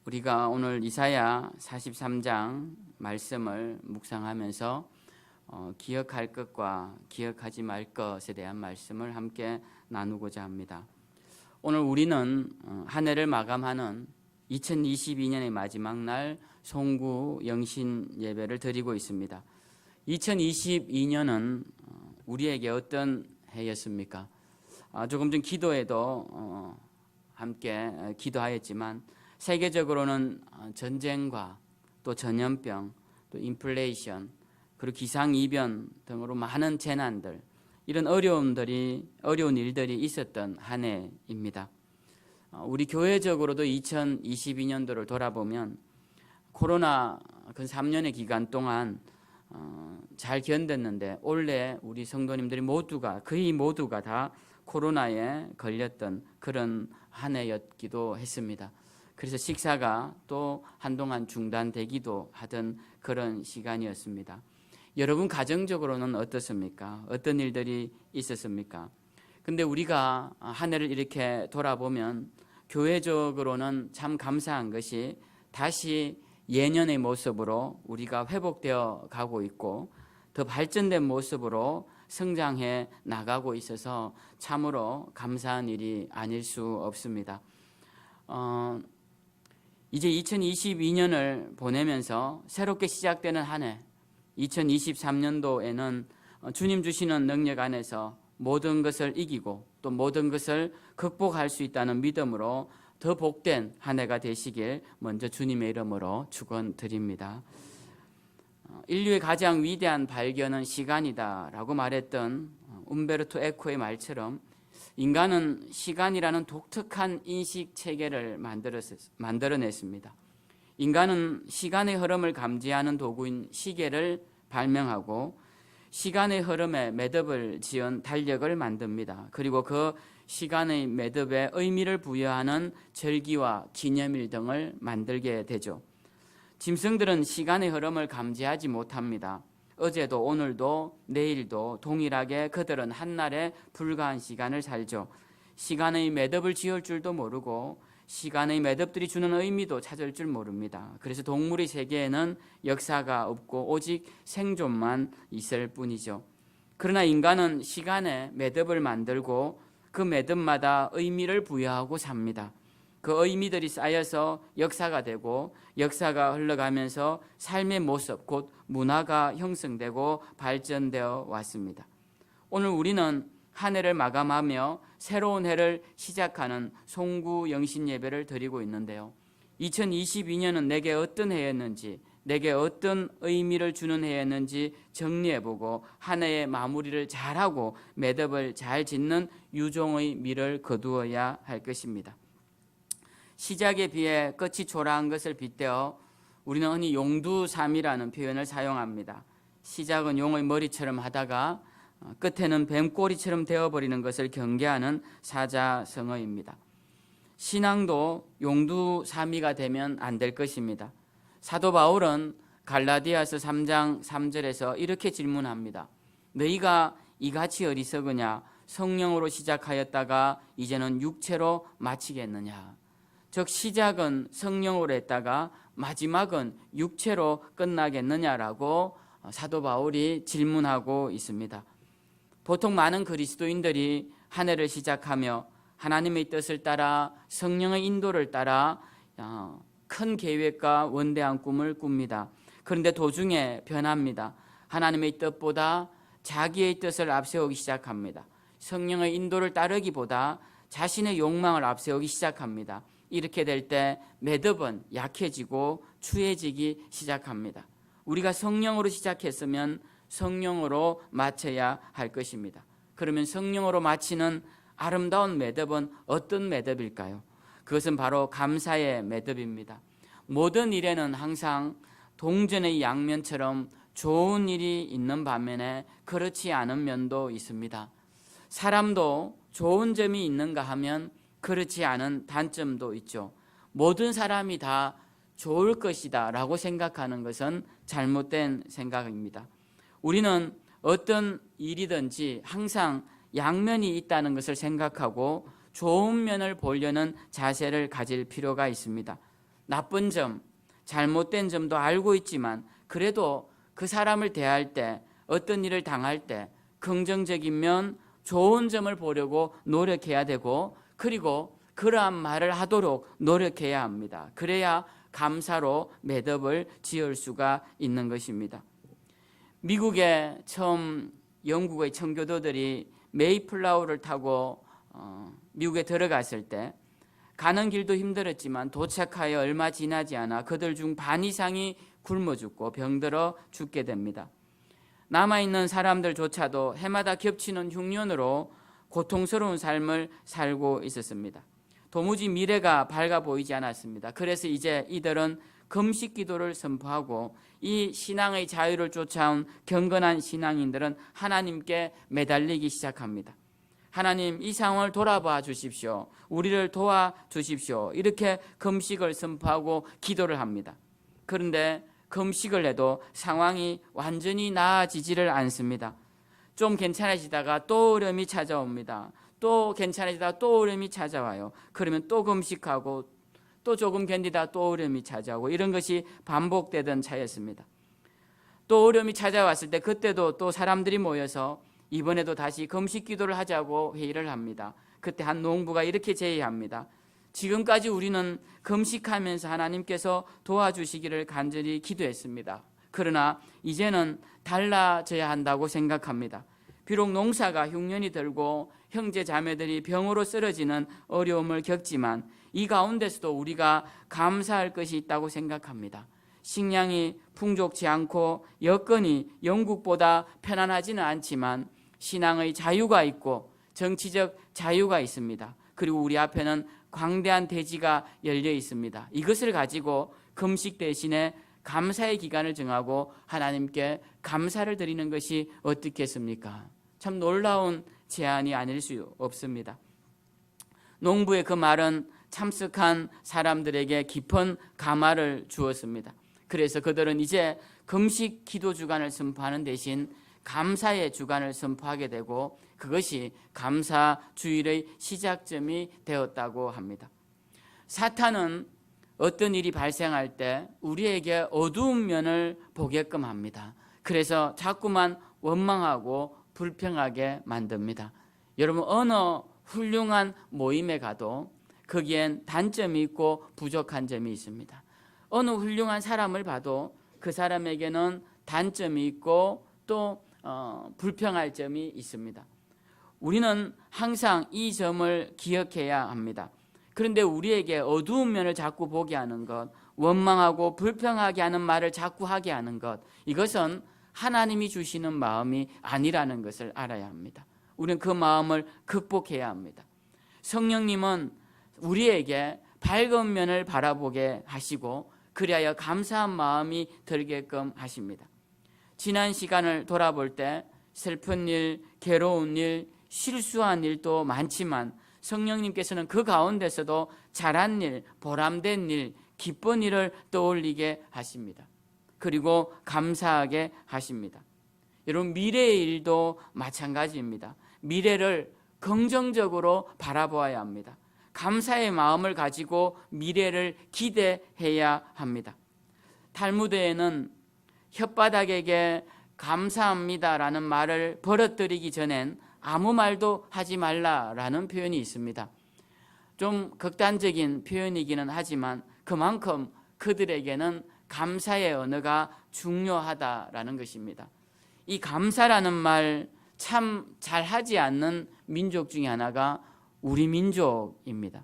우리가 오늘 이사야 43장 말씀을 묵상하면서 기억할 것과 기억하지 말 것에 대한 말씀을 함께 나누고자 합니다. 오늘 우리는 한 해를 마감하는 2022년의 마지막 날 송구 영신 예배를 드리고 있습니다. 2022년은 우리에게 어떤 해였습니까? 조금 전 기도에도 함께 기도하였지만 세계적으로는 전쟁과 또 전염병, 또 인플레이션, 그리고 기상이변 등으로 많은 재난들, 이런 어려운 일들이 있었던 한 해입니다. 우리 교회적으로도 2022년도를 돌아보면 코로나 그 3년의 기간 동안 잘 견뎠는데 올해 우리 성도님들이 거의 모두가 다 코로나에 걸렸던 그런 한 해였기도 했습니다. 그래서 식사가 또 한동안 중단되기도 하던 그런 시간이었습니다. 여러분 가정적으로는 어떻습니까? 어떤 일들이 있었습니까? 근데 우리가 한 해를 이렇게 돌아보면 교회적으로는 참 감사한 것이 다시 예년의 모습으로 우리가 회복되어 가고 있고 더 발전된 모습으로 성장해 나가고 있어서 참으로 감사한 일이 아닐 수 없습니다. 이제 2022년을 보내면서 새롭게 시작되는 한 해, 2023년도에는 주님 주시는 능력 안에서 모든 것을 이기고 또 모든 것을 극복할 수 있다는 믿음으로 더 복된 한 해가 되시길 먼저 주님의 이름으로 축원드립니다. 인류의 가장 위대한 발견은 시간이다라고 말했던 움베르토 에코의 말처럼 인간은 시간이라는 독특한 인식 체계를 만들어냈습니다. 인간은 시간의 흐름을 감지하는 도구인 시계를 발명하고 시간의 흐름에 매듭을 지은 달력을 만듭니다. 그리고 그 시간의 매듭에 의미를 부여하는 절기와 기념일 등을 만들게 되죠. 짐승들은 시간의 흐름을 감지하지 못합니다. 어제도 오늘도 내일도 동일하게 그들은 한날에 불과한 시간을 살죠. 시간의 매듭을 지을 줄도 모르고 시간의 매듭들이 주는 의미도 찾을 줄 모릅니다. 그래서 동물의 세계에는 역사가 없고 오직 생존만 있을 뿐이죠. 그러나 인간은 시간에 매듭을 만들고 그 매듭마다 의미를 부여하고 삽니다. 그 의미들이 쌓여서 역사가 되고 역사가 흘러가면서 삶의 모습, 곧 문화가 형성되고 발전되어 왔습니다. 오늘 우리는 한 해를 마감하며 새로운 해를 시작하는 송구 영신 예배를 드리고 있는데요. 2022년은 내게 어떤 해였는지, 내게 어떤 의미를 주는 해였는지 정리해보고 한 해의 마무리를 잘하고 매듭을 잘 짓는 유종의 미를 거두어야 할 것입니다. 시작에 비해 끝이 초라한 것을 빗대어 우리는 흔히 용두삼이라는 표현을 사용합니다. 시작은 용의 머리처럼 하다가 끝에는 뱀꼬리처럼 되어버리는 것을 경계하는 사자성어입니다. 신앙도 용두삼이가 되면 안 될 것입니다. 사도 바울은 갈라디아서 3장 3절에서 이렇게 질문합니다. 너희가 이같이 어리석으냐? 성령으로 시작하였다가 이제는 육체로 마치겠느냐? 즉 시작은 성령으로 했다가 마지막은 육체로 끝나겠느냐라고 사도 바울이 질문하고 있습니다. 보통 많은 그리스도인들이 한 해를 시작하며 하나님의 뜻을 따라 성령의 인도를 따라 큰 계획과 원대한 꿈을 꿉니다. 그런데 도중에 변합니다. 하나님의 뜻보다 자기의 뜻을 앞세우기 시작합니다. 성령의 인도를 따르기보다 자신의 욕망을 앞세우기 시작합니다. 이렇게 될 때 매듭은 약해지고 추해지기 시작합니다. 우리가 성령으로 시작했으면 성령으로 마쳐야 할 것입니다. 그러면 성령으로 마치는 아름다운 매듭은 어떤 매듭일까요? 그것은 바로 감사의 매듭입니다. 모든 일에는 항상 동전의 양면처럼 좋은 일이 있는 반면에 그렇지 않은 면도 있습니다. 사람도 좋은 점이 있는가 하면 그렇지 않은 단점도 있죠. 모든 사람이 다 좋을 것이다 라고 생각하는 것은 잘못된 생각입니다. 우리는 어떤 일이든지 항상 양면이 있다는 것을 생각하고 좋은 면을 보려는 자세를 가질 필요가 있습니다. 나쁜 점, 잘못된 점도 알고 있지만 그래도 그 사람을 대할 때, 어떤 일을 당할 때 긍정적인 면, 좋은 점을 보려고 노력해야 되고, 그리고 그러한 말을 하도록 노력해야 합니다. 그래야 감사로 매듭을 지을 수가 있는 것입니다. 미국에 처음 영국의 청교도들이 메이플라워를 타고 미국에 들어갔을 때 가는 길도 힘들었지만 도착하여 얼마 지나지 않아 그들 중 반 이상이 굶어 죽고 병들어 죽게 됩니다. 남아있는 사람들조차도 해마다 겹치는 흉년으로 고통스러운 삶을 살고 있었습니다. 도무지 미래가 밝아 보이지 않았습니다. 그래서 이제 이들은 금식 기도를 선포하고 이 신앙의 자유를 쫓아온 경건한 신앙인들은 하나님께 매달리기 시작합니다. 하나님, 이 상황을 돌아봐 주십시오. 우리를 도와주십시오. 이렇게 금식을 선포하고 기도를 합니다. 그런데 금식을 해도 상황이 완전히 나아지지를 않습니다. 좀 괜찮아지다가 또 어려움이 찾아옵니다. 또 괜찮아지다가 또 어려움이 찾아와요. 그러면 또 금식하고 또 조금 견디다 또 어려움이 찾아오고, 이런 것이 반복되던 차였습니다. 또 어려움이 찾아왔을 때 그때도 또 사람들이 모여서 이번에도 다시 금식 기도를 하자고 회의를 합니다. 그때 한 농부가 이렇게 제의합니다. 지금까지 우리는 금식하면서 하나님께서 도와주시기를 간절히 기도했습니다. 그러나 이제는 달라져야 한다고 생각합니다. 비록 농사가 흉년이 들고 형제 자매들이 병으로 쓰러지는 어려움을 겪지만 이 가운데서도 우리가 감사할 것이 있다고 생각합니다. 식량이 풍족치 않고 여건이 영국보다 편안하지는 않지만 신앙의 자유가 있고 정치적 자유가 있습니다. 그리고 우리 앞에는 광대한 대지가 열려 있습니다. 이것을 가지고 금식 대신에 감사의 기간을 정하고 하나님께 감사를 드리는 것이 어떻겠습니까? 참 놀라운 제안이 아닐 수 없습니다. 농부의 그 말은 참석한 사람들에게 깊은 감화를 주었습니다. 그래서 그들은 이제 금식 기도 주간을 선포하는 대신 감사의 주간을 선포하게 되고 그것이 감사 주일의 시작점이 되었다고 합니다. 사탄은 어떤 일이 발생할 때 우리에게 어두운 면을 보게끔 합니다. 그래서 자꾸만 원망하고 불평하게 만듭니다. 여러분, 어느 훌륭한 모임에 가도 거기엔 단점이 있고 부족한 점이 있습니다. 어느 훌륭한 사람을 봐도 그 사람에게는 단점이 있고 또 불평할 점이 있습니다. 우리는 항상 이 점을 기억해야 합니다. 그런데 우리에게 어두운 면을 자꾸 보게 하는 것, 원망하고 불평하게 하는 말을 자꾸 하게 하는 것, 이것은 하나님이 주시는 마음이 아니라는 것을 알아야 합니다. 우리는 그 마음을 극복해야 합니다. 성령님은 우리에게 밝은 면을 바라보게 하시고 그리하여 감사한 마음이 들게끔 하십니다. 지난 시간을 돌아볼 때 슬픈 일, 괴로운 일, 실수한 일도 많지만 성령님께서는 그 가운데서도 잘한 일, 보람된 일, 기쁜 일을 떠올리게 하십니다. 그리고 감사하게 하십니다. 여러분, 미래의 일도 마찬가지입니다. 미래를 긍정적으로 바라보아야 합니다. 감사의 마음을 가지고 미래를 기대해야 합니다. 탈무드에는 혓바닥에게 감사합니다라는 말을 벌어뜨리기 전엔 아무 말도 하지 말라라는 표현이 있습니다. 좀 극단적인 표현이기는 하지만 그만큼 그들에게는 감사의 언어가 중요하다라는 것입니다. 이 감사라는 말 참 잘하지 않는 민족 중에 하나가 우리 민족입니다.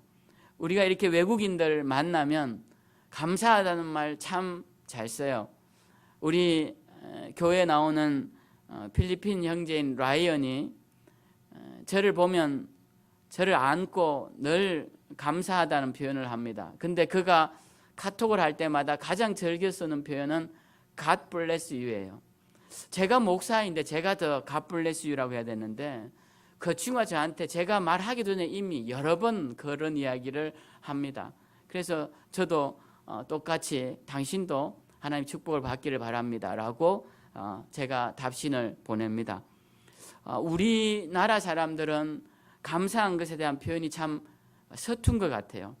우리가 이렇게 외국인들 만나면 감사하다는 말 참 잘 써요. 우리 교회에 나오는 필리핀 형제인 라이언이 저를 보면 저를 안고 늘 감사하다는 표현을 합니다. 근데 그가 카톡을 할 때마다 가장 즐겨 쓰는 표현은 God bless you예요. 제가 목사인데 제가 더 God bless you라고 해야 되는데 그 친구가 저한테 제가 말하기 전에 이미 여러 번 그런 이야기를 합니다. 그래서 저도 똑같이 당신도 하나님 축복을 받기를 바랍니다 라고 제가 답신을 보냅니다. 우리나라 사람들은 감사한 것에 대한 표현이 참 서툰 것 같아요.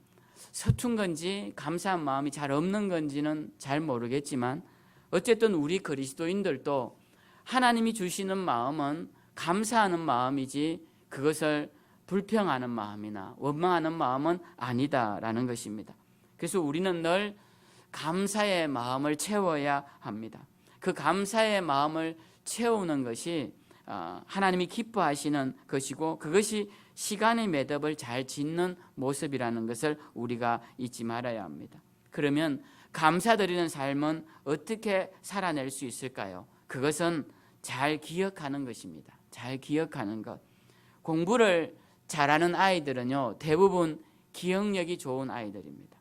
서툰 건지 감사한 마음이 잘 없는 건지는 잘 모르겠지만 어쨌든 우리 그리스도인들도 하나님이 주시는 마음은 감사하는 마음이지 그것을 불평하는 마음이나 원망하는 마음은 아니다라는 것입니다. 그래서 우리는 늘 감사의 마음을 채워야 합니다. 그 감사의 마음을 채우는 것이 하나님이 기뻐하시는 것이고 그것이 시간의 매듭을 잘 짓는 모습이라는 것을 우리가 잊지 말아야 합니다. 그러면 감사드리는 삶은 어떻게 살아낼 수 있을까요? 그것은 잘 기억하는 것입니다. 잘 기억하는 것. 공부를 잘하는 아이들은요, 대부분 기억력이 좋은 아이들입니다.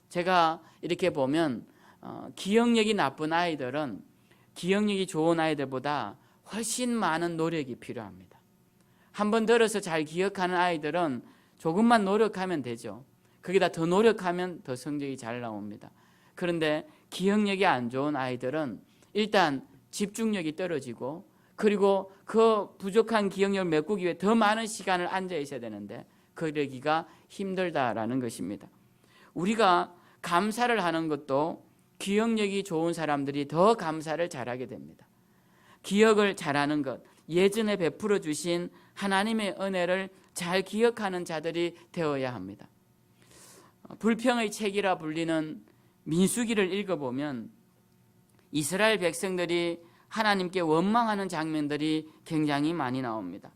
제가 이렇게 보면 기억력이 나쁜 아이들은 기억력이 좋은 아이들보다 훨씬 많은 노력이 필요합니다. 한번 들어서 잘 기억하는 아이들은 조금만 노력하면 되죠. 거기다 더 노력하면 더 성적이 잘 나옵니다. 그런데 기억력이 안 좋은 아이들은 일단 집중력이 떨어지고 그리고 그 부족한 기억력을 메꾸기 위해 더 많은 시간을 앉아 있어야 되는데 그러기가 힘들다라는 것입니다. 우리가 감사를 하는 것도 기억력이 좋은 사람들이 더 감사를 잘하게 됩니다. 기억을 잘하는 것, 예전에 베풀어 주신 하나님의 은혜를 잘 기억하는 자들이 되어야 합니다. 불평의 책이라 불리는 민수기를 읽어보면 이스라엘 백성들이 하나님께 원망하는 장면들이 굉장히 많이 나옵니다.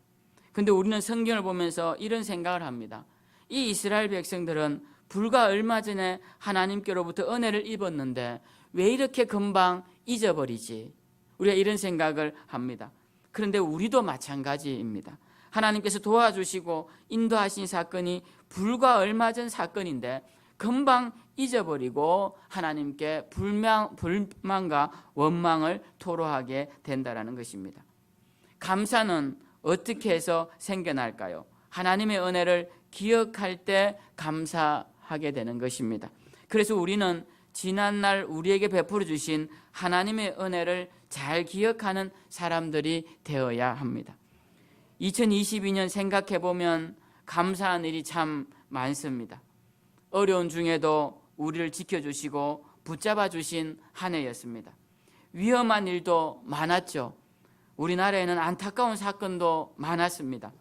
그런데 우리는 성경을 보면서 이런 생각을 합니다. 이 이스라엘 백성들은 불과 얼마 전에 하나님께로부터 은혜를 입었는데 왜 이렇게 금방 잊어버리지? 우리가 이런 생각을 합니다. 그런데 우리도 마찬가지입니다. 하나님께서 도와주시고 인도하신 사건이 불과 얼마 전 사건인데 금방 잊어버리고 하나님께 불만과 원망을 토로하게 된다는 것입니다. 감사는 어떻게 해서 생겨날까요? 하나님의 은혜를 기억할 때 감사하게 되는 것입니다. 그래서 우리는 지난날 우리에게 베풀어 주신 하나님의 은혜를 잘 기억하는 사람들이 되어야 합니다. 2022년 생각해 보면 감사한 일이 참 많습니다. 어려운 중에도 우리를 지켜주시고 붙잡아 주신 한 해였습니다. 위험한 일도 많았죠. 우리나라에는 안타까운 사건도 많았습니다.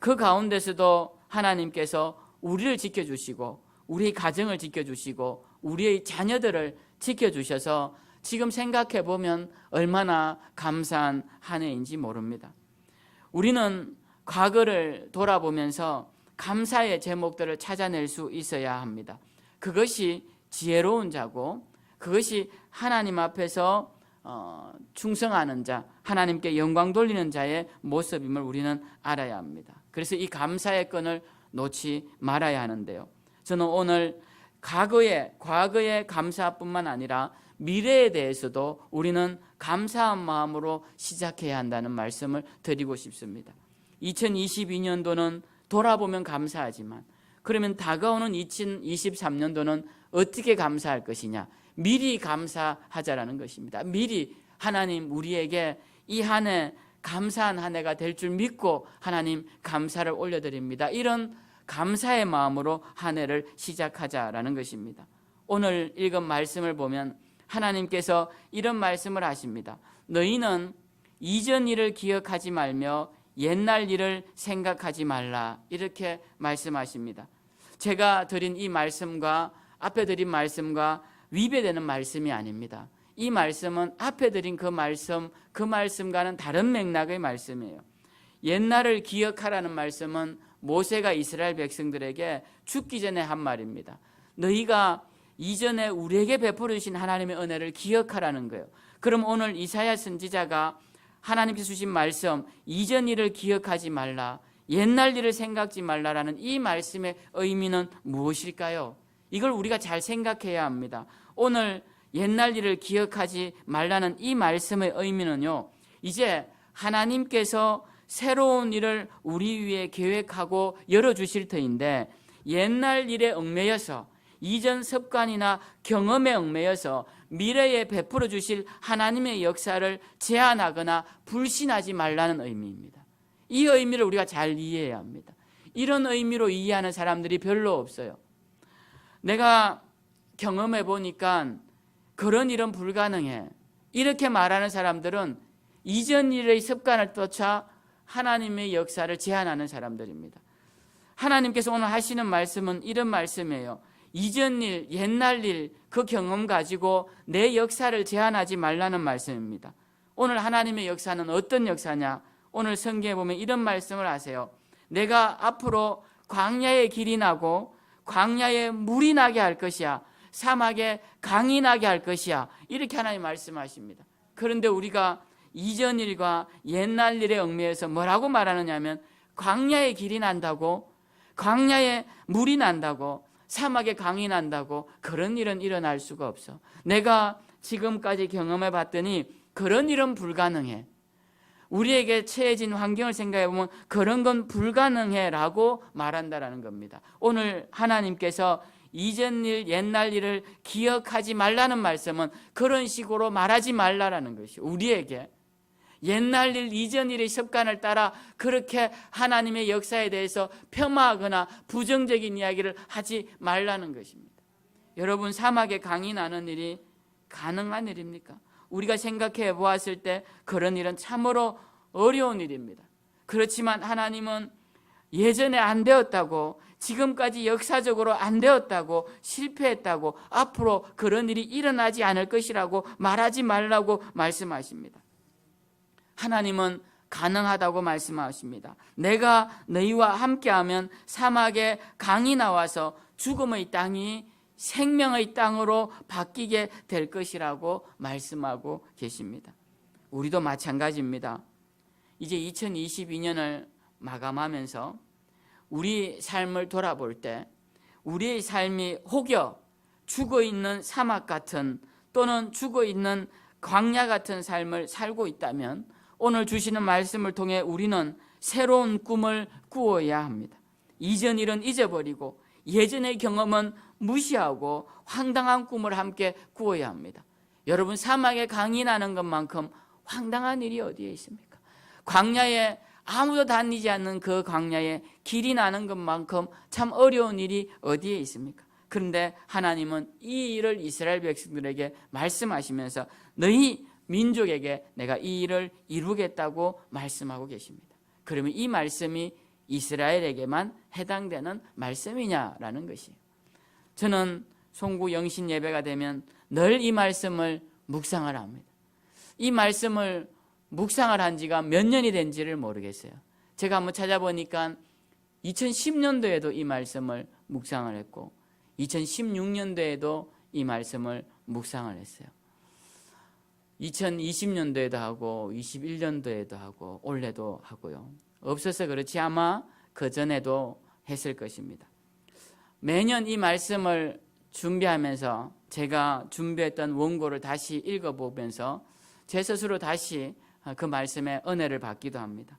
그 가운데서도 하나님께서 우리를 지켜주시고 우리 가정을 지켜주시고 우리의 자녀들을 지켜주셔서 지금 생각해 보면 얼마나 감사한 한 해인지 모릅니다. 우리는 과거를 돌아보면서 감사의 제목들을 찾아낼 수 있어야 합니다. 그것이 지혜로운 자고 그것이 하나님 앞에서 충성하는 자, 하나님께 영광 돌리는 자의 모습임을 우리는 알아야 합니다. 그래서 이 감사의 끈을 놓지 말아야 하는데요. 저는 오늘 과거의 감사뿐만 아니라 미래에 대해서도 우리는 감사한 마음으로 시작해야 한다는 말씀을 드리고 싶습니다. 2022년도는 돌아보면 감사하지만 그러면 다가오는 2023년도는 어떻게 감사할 것이냐? 미리 감사하자라는 것입니다. 미리 하나님 우리에게 이 한 해 감사한 한 해가 될 줄 믿고 하나님 감사를 올려드립니다. 이런 감사의 마음으로 한 해를 시작하자라는 것입니다. 오늘 읽은 말씀을 보면 하나님께서 이런 말씀을 하십니다. 너희는 이전 일을 기억하지 말며 옛날 일을 생각하지 말라 이렇게 말씀하십니다. 제가 드린 이 말씀과 앞에 드린 말씀과 위배되는 말씀이 아닙니다. 이 말씀은 앞에 드린 그 말씀과는 다른 맥락의 말씀이에요. 옛날을 기억하라는 말씀은 모세가 이스라엘 백성들에게 죽기 전에 한 말입니다. 너희가 이전에 우리에게 베풀어 주신 하나님의 은혜를 기억하라는 거예요. 그럼 오늘 이사야 선지자가 하나님께서 주신 말씀, 이전 일을 기억하지 말라, 옛날 일을 생각지 말라라는 이 말씀의 의미는 무엇일까요? 이걸 우리가 잘 생각해야 합니다. 오늘 옛날 일을 기억하지 말라는 이 말씀의 의미는요, 이제 하나님께서 새로운 일을 우리 위해 계획하고 열어주실 터인데 옛날 일에 얽매여서 이전 습관이나 경험에 얽매여서 미래에 베풀어 주실 하나님의 역사를 제한하거나 불신하지 말라는 의미입니다. 이 의미를 우리가 잘 이해해야 합니다. 이런 의미로 이해하는 사람들이 별로 없어요. 내가 경험해 보니까 그런 일은 불가능해. 이렇게 말하는 사람들은 이전 일의 습관을 쫓아 하나님의 역사를 제한하는 사람들입니다. 하나님께서 오늘 하시는 말씀은 이런 말씀이에요. 이전 일, 옛날 일, 그 경험 가지고 내 역사를 제한하지 말라는 말씀입니다. 오늘 하나님의 역사는 어떤 역사냐? 오늘 성경에 보면 이런 말씀을 하세요. 내가 앞으로 광야에 길이 나고 광야에 물이 나게 할 것이야. 사막에 강이 나게 할 것이야. 이렇게 하나님 말씀하십니다. 그런데 우리가 이전 일과 옛날 일에 얽매여서 뭐라고 말하느냐면 광야에 길이 난다고, 광야에 물이 난다고, 사막에 강이 난다고, 그런 일은 일어날 수가 없어. 내가 지금까지 경험해 봤더니 그런 일은 불가능해. 우리에게 처해진 환경을 생각해 보면 그런 건 불가능해 라고 말한다라는 겁니다. 오늘 하나님께서 이전 일, 옛날 일을 기억하지 말라는 말씀은 그런 식으로 말하지 말라라는 것이, 우리에게 옛날 일, 이전 일의 습관을 따라 그렇게 하나님의 역사에 대해서 폄하하거나 부정적인 이야기를 하지 말라는 것입니다. 여러분, 사막에 강이 나는 일이 가능한 일입니까? 우리가 생각해 보았을 때 그런 일은 참으로 어려운 일입니다. 그렇지만 하나님은 예전에 안 되었다고, 지금까지 역사적으로 안 되었다고, 실패했다고, 앞으로 그런 일이 일어나지 않을 것이라고 말하지 말라고 말씀하십니다. 하나님은 가능하다고 말씀하십니다. 내가 너희와 함께하면 사막에 강이 나와서 죽음의 땅이 생명의 땅으로 바뀌게 될 것이라고 말씀하고 계십니다. 우리도 마찬가지입니다. 이제 2022년을 마감하면서 우리 삶을 돌아볼 때 우리의 삶이 혹여 죽어있는 사막 같은, 또는 죽어있는 광야 같은 삶을 살고 있다면 오늘 주시는 말씀을 통해 우리는 새로운 꿈을 꾸어야 합니다. 이전 일은 잊어버리고 예전의 경험은 무시하고 황당한 꿈을 함께 꾸어야 합니다. 여러분, 사막에 강이 나는 것만큼 황당한 일이 어디에 있습니까? 광야에 아무도 다니지 않는 그 광야에 길이 나는 것만큼 참 어려운 일이 어디에 있습니까? 그런데 하나님은 이 일을 이스라엘 백성들에게 말씀하시면서 너희 민족에게 내가 이 일을 이루겠다고 말씀하고 계십니다. 그러면 이 말씀이 이스라엘에게만 해당되는 말씀이냐라는 것이에요. 저는 송구 영신 예배가 되면 늘 이 말씀을 묵상을 합니다. 이 말씀을 묵상을 한 지가 몇 년이 된지를 모르겠어요. 제가 한번 찾아보니까 2010년도에도 이 말씀을 묵상을 했고 2016년도에도 이 말씀을 묵상을 했어요. 2020년도에도 하고 21년도에도 하고 올해도 하고요. 없어서 그렇지 아마 그전에도 했을 것입니다. 매년 이 말씀을 준비하면서 제가 준비했던 원고를 다시 읽어보면서 제 스스로 다시 그 말씀의 은혜를 받기도 합니다.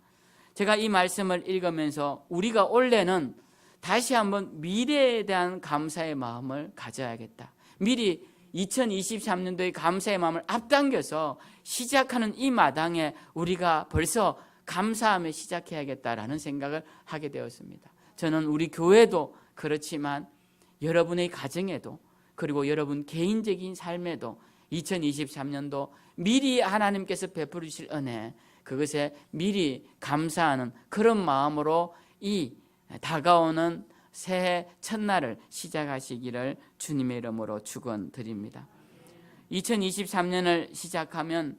제가 이 말씀을 읽으면서 우리가 올해는 다시 한번 미래에 대한 감사의 마음을 가져야겠다. 미리 2023년도의 감사의 마음을 앞당겨서 시작하는 이 마당에 우리가 벌써 감사하며 시작해야겠다라는 생각을 하게 되었습니다. 저는 우리 교회도 그렇지만 여러분의 가정에도, 그리고 여러분 개인적인 삶에도 2023년도 미리 하나님께서 베풀으실 은혜, 그것에 미리 감사하는 그런 마음으로 이 다가오는 새해 첫날을 시작하시기를 주님의 이름으로 축원드립니다. 2023년을 시작하면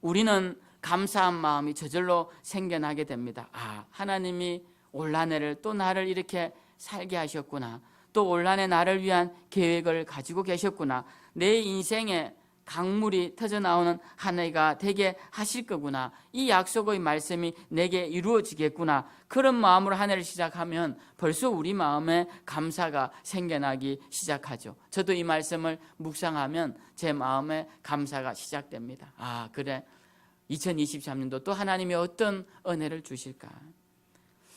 우리는 감사한 마음이 저절로 생겨나게 됩니다. 아, 하나님이 올 한 해를 또 나를 이렇게 살게 하셨구나. 또 올 한 해 나를 위한 계획을 가지고 계셨구나. 내 인생에 강물이 터져나오는 한 해가 되게 하실 거구나. 이 약속의 말씀이 내게 이루어지겠구나. 그런 마음으로 한 해를 시작하면 벌써 우리 마음에 감사가 생겨나기 시작하죠. 저도 이 말씀을 묵상하면 제 마음에 감사가 시작됩니다. 아, 그래. 2023년도 또 하나님이 어떤 은혜를 주실까?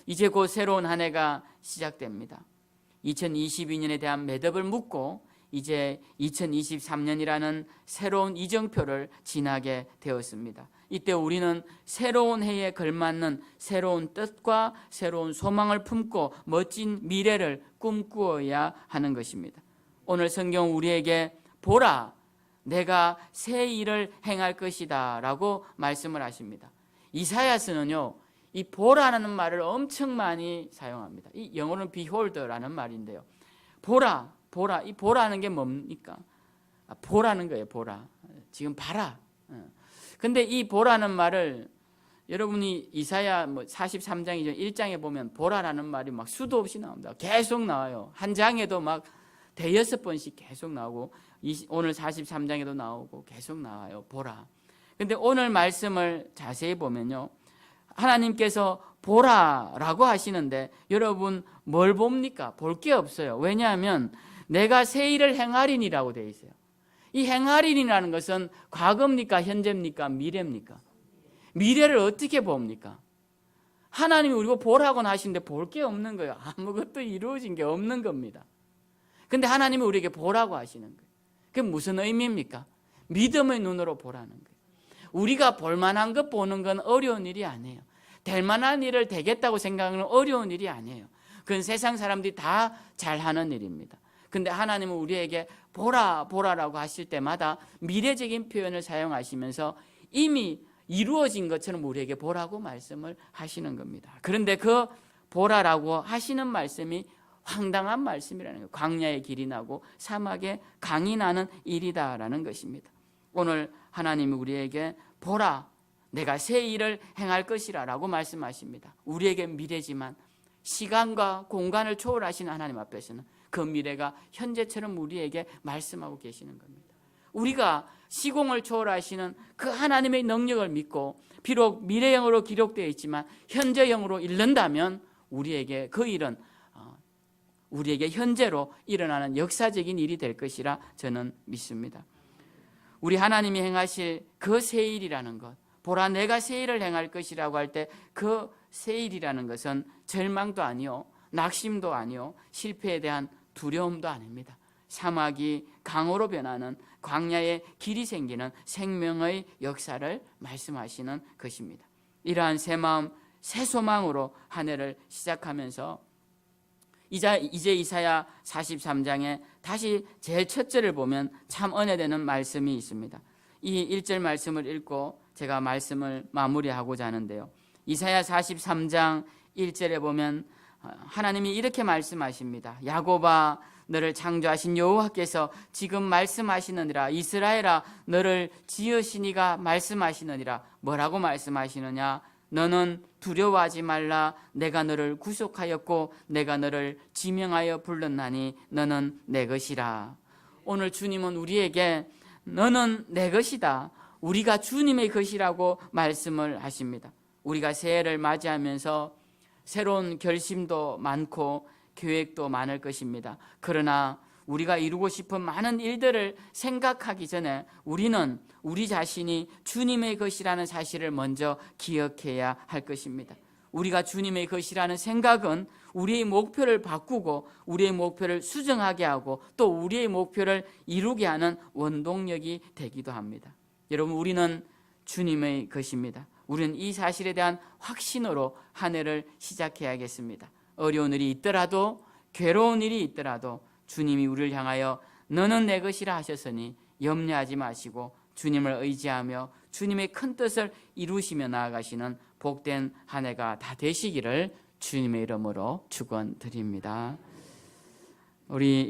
이제 곧 새로운 한 해가 시작됩니다. 2022년에 대한 매듭을 묻고 이제 2023년이라는 새로운 이정표를 지나게 되었습니다. 이때 우리는 새로운 해에 걸맞는 새로운 뜻과 새로운 소망을 품고 멋진 미래를 꿈꾸어야 하는 것입니다. 오늘 성경 우리에게 보라, 내가 새 일을 행할 것이다 라고 말씀을 하십니다. 이사야서는요, 이 보라라는 말을 엄청 많이 사용합니다. 이 영어로는 behold라는 말인데요. 보라, 이 보라는 게 뭡니까? 보라는 거예요, 보라. 지금 봐라. 근데 이 보라는 말을 여러분이 이사야 43장이죠. 1장에 보면 보라라는 말이 막 수도 없이 나옵니다. 계속 나와요. 한 장에도 막 대여섯 번씩 계속 나오고, 오늘 43장에도 나오고 계속 나와요. 보라. 근데 오늘 말씀을 자세히 보면요, 하나님께서 보라라고 하시는데 여러분 뭘 봅니까? 볼 게 없어요. 왜냐하면 내가 새 일을 행하리니라고 되어 있어요. 이 행하리니라는 것은 과거입니까? 현재입니까? 미래입니까? 미래를 어떻게 봅니까? 하나님이 우리가 보라고는 하시는데 볼 게 없는 거예요. 아무것도 이루어진 게 없는 겁니다. 근데 하나님이 우리에게 보라고 하시는 거예요. 그게 무슨 의미입니까? 믿음의 눈으로 보라는 거예요. 우리가 볼만한 것 보는 건 어려운 일이 아니에요. 될 만한 일을 되겠다고 생각하는 어려운 일이 아니에요. 그건 세상 사람들이 다 잘하는 일입니다. 근데 하나님은 우리에게 보라라고 하실 때마다 미래적인 표현을 사용하시면서 이미 이루어진 것처럼 우리에게 보라고 말씀을 하시는 겁니다. 그런데 그 보라라고 하시는 말씀이 황당한 말씀이라는 거예요. 광야의 길이 나고 사막에 강이 나는 일이다라는 것입니다. 오늘 하나님이 우리에게 보라, 내가 새 일을 행할 것이라 라고 말씀하십니다. 우리에게 미래지만 시간과 공간을 초월하시는 하나님 앞에서는 그 미래가 현재처럼 우리에게 말씀하고 계시는 겁니다. 우리가 시공을 초월하시는 그 하나님의 능력을 믿고 비록 미래형으로 기록되어 있지만 현재형으로 읽는다면 우리에게 그 일은 우리에게 현재로 일어나는 역사적인 일이 될 것이라 저는 믿습니다. 우리 하나님이 행하실 그 새 일이라는 것, 보라 내가 새 일을 행할 것이라고 할 때 그 새 일이라는 것은 절망도 아니요, 낙심도 아니요, 실패에 대한 두려움도 아닙니다. 사막이 강으로 변하는, 광야에 길이 생기는 생명의 역사를 말씀하시는 것입니다. 이러한 새 마음, 새 소망으로 한 해를 시작하면서 이제 이사야 43장에 다시 제일 첫 절을 보면 참 은혜되는 말씀이 있습니다. 이 1절 말씀을 읽고 제가 말씀을 마무리하고자 하는데요. 이사야 43장 1절에 보면 하나님이 이렇게 말씀하십니다. 야곱아, 너를 창조하신 여호와께서 지금 말씀하시느니라. 이스라엘아, 너를 지으시니가 말씀하시느니라. 뭐라고 말씀하시느냐? 너는 두려워하지 말라. 내가 너를 구속하였고 내가 너를 지명하여 불렀나니 너는 내 것이라. 오늘 주님은 우리에게 너는 내 것이다, 우리가 주님의 것이라고 말씀을 하십니다. 우리가 새해를 맞이하면서 새로운 결심도 많고 계획도 많을 것입니다. 그러나 우리가 이루고 싶은 많은 일들을 생각하기 전에 우리는 우리 자신이 주님의 것이라는 사실을 먼저 기억해야 할 것입니다. 우리가 주님의 것이라는 생각은 우리의 목표를 바꾸고 우리의 목표를 수정하게 하고 또 우리의 목표를 이루게 하는 원동력이 되기도 합니다. 여러분, 우리는 주님의 것입니다. 우리는 이 사실에 대한 확신으로 한 해를 시작해야겠습니다. 어려운 일이 있더라도, 괴로운 일이 있더라도 주님이 우리를 향하여 너는 내 것이라 하셨으니 염려하지 마시고 주님을 의지하며 주님의 큰 뜻을 이루시며 나아가시는 복된 한 해가 다 되시기를 주님의 이름으로 축원드립니다. 우리